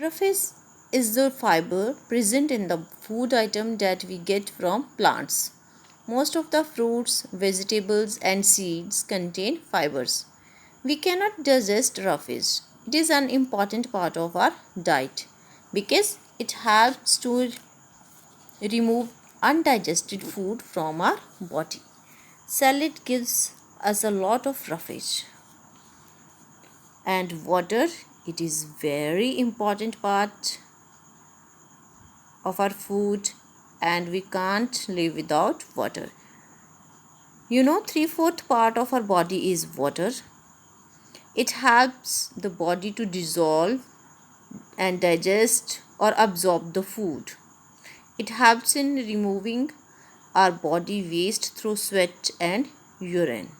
Roughage is the fiber present in the food item that we get from plants. Most of the fruits, vegetables and seeds contain fibers. We cannot digest roughage. It is an important part of our diet because it helps to remove undigested food from our body. Salad gives us a lot of roughage. And water, it is very important part of our food and we can't live without water. You know, 3/4 part of our body is water. It helps the body to dissolve and digest or absorb the food. It helps in removing our body waste through sweat and urine.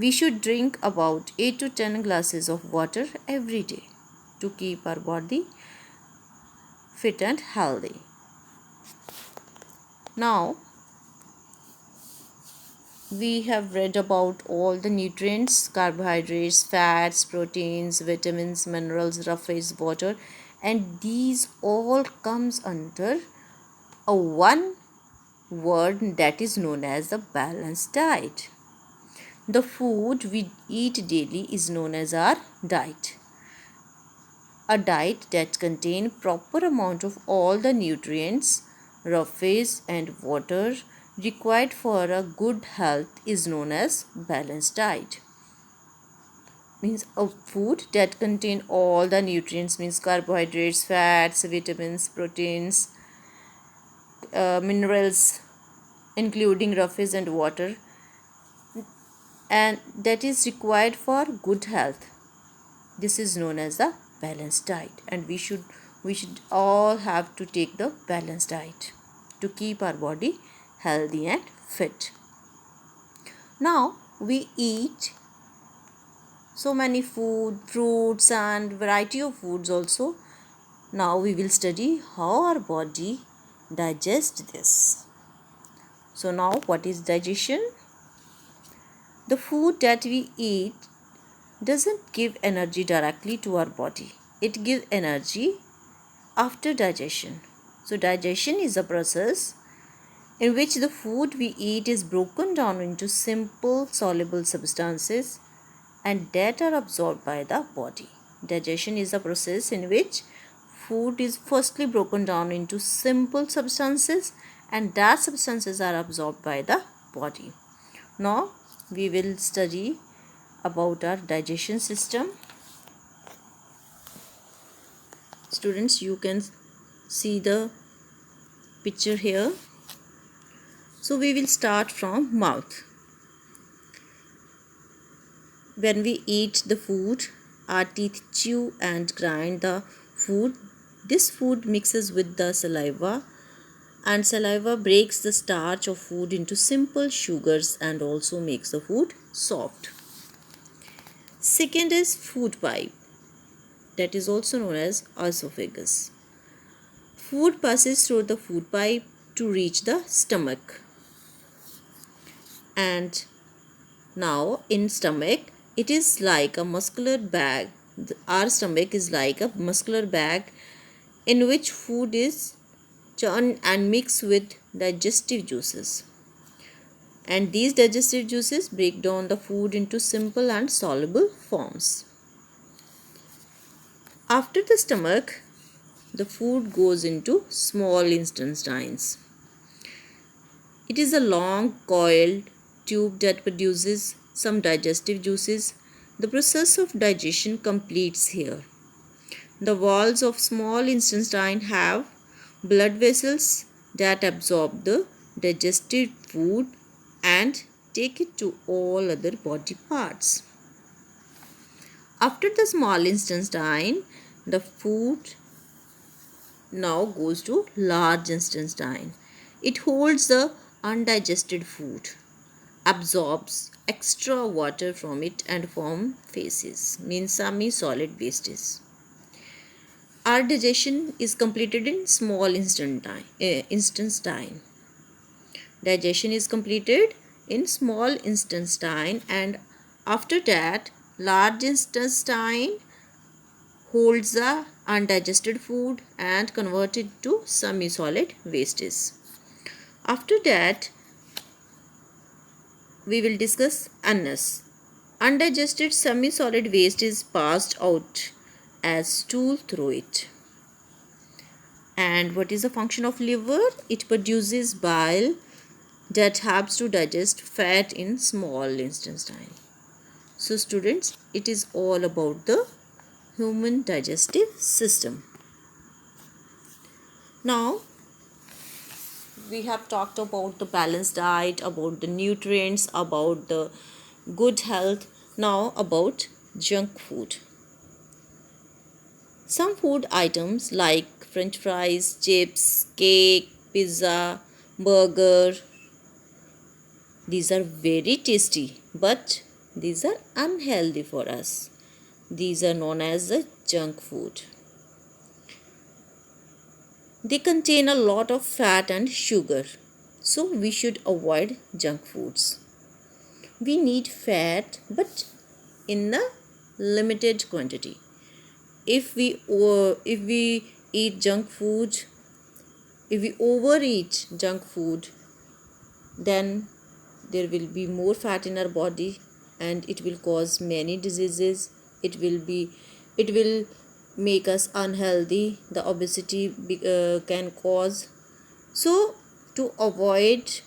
We should drink about 8 to 10 glasses of water every day to keep our body fit and healthy. Now, we have read about all the nutrients, carbohydrates, fats, proteins, vitamins, minerals, roughage, water, and these all comes under a one word that is known as the balanced diet. The food we eat daily is known as our diet. A diet that contains proper amount of all the nutrients, roughage and water required for a good health is known as balanced diet. Means a food that contain all the nutrients, means carbohydrates, fats, vitamins, proteins, minerals including roughage and water, and that is required for good health. This is known as the balanced diet, and we should all have to take the balanced diet to keep our body healthy and fit. Now we eat so many food, fruits and variety of foods also. Now we will study how our body digests this. So now what is digestion? The food that we eat doesn't give energy directly to our body. It gives energy after digestion. So digestion is a process in which the food we eat is broken down into simple soluble substances and that are absorbed by the body. Digestion is a process in which food is firstly broken down into simple substances and that substances are absorbed by the body. Now we will study about our digestion system. Students, you can see the picture here. So we will start from mouth. When we eat the food, our teeth chew and grind the food. This food mixes with the saliva and saliva breaks the starch of food into simple sugars and also makes the food soft. Second is food pipe, that is also known as esophagus. Food passes through the food pipe to reach the stomach. And now in stomach, it is like a muscular bag. Our stomach is like a muscular bag in which food is churned and mixed with digestive juices. And these digestive juices break down the food into simple and soluble forms. After the stomach, the food goes into small intestines. It is a long coiled tube that produces some digestive juices. The process of digestion completes here. The walls of small intestine have blood vessels that absorb the digested food and take it to all other body parts. After the small intestine, the food now goes to large intestine. It holds the undigested food, absorbs extra water from it and form feces, means semi-solid wastes. Our digestion is completed in small intestine. Digestion is completed in small intestine and after that large intestine holds the undigested food and convert it to semi-solid wastes. After that, we will discuss annas. Undigested semi-solid waste is passed out as stool through it. And what is the function of liver? It produces bile that helps to digest fat in small intestine. So students, it is all about the human digestive system. Now, we have talked about the balanced diet, about the nutrients, about the good health. Now about junk food. Some food items like french fries, chips, cake, pizza, burger, these are very tasty, but these are unhealthy for us. These are known as the junk food. They contain a lot of fat and sugar, so we should avoid junk foods. We need fat, but in a limited quantity. If we eat junk food, if we overeat junk food, then there will be more fat in our body and it will cause many diseases. It will make us unhealthy. The obesity can cause. So to avoid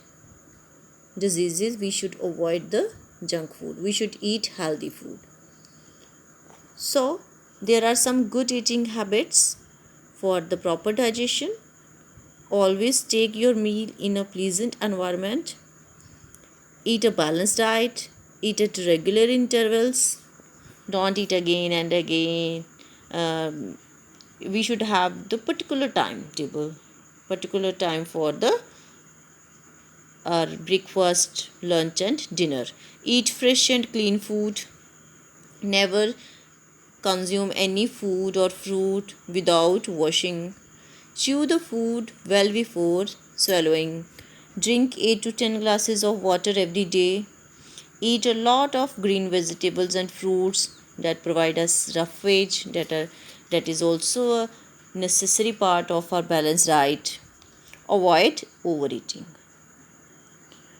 diseases, we should avoid the junk food. We should eat healthy food. So there are some good eating habits for the proper digestion. Always take your meal in a pleasant environment. Eat a balanced diet. Eat at regular intervals. Don't eat again and again. We should have the particular timetable, particular time for the our breakfast, lunch and dinner. Eat fresh and clean food. Never consume any food or fruit without washing. Chew the food well before swallowing. Drink 8 to 10 glasses of water every day. Eat a lot of green vegetables and fruits that provide us roughage, that is also a necessary part of our balanced diet. Avoid overeating.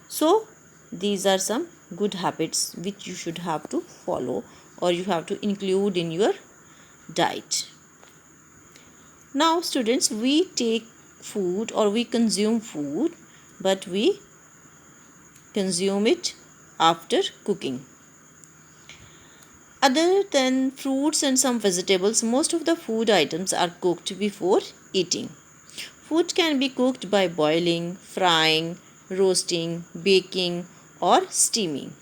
So these are some good habits which you should have to follow or you have to include in your diet. Now students, we take food or we consume food, but we consume it after cooking. Other than fruits and some vegetables, most of the food items are cooked before eating. Food can be cooked by boiling, frying, roasting, baking or steaming.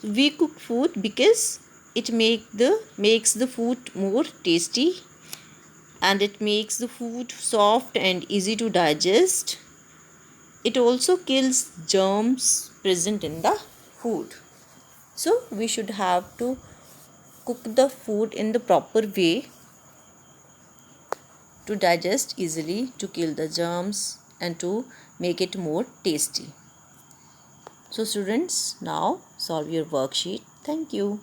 We cook food because it makes the food more tasty and it makes the food soft and easy to digest. It also kills germs present in the food. So we should have to cook the food in the proper way to digest easily, to kill the germs and to make it more tasty. So students, now solve your worksheet. Thank you.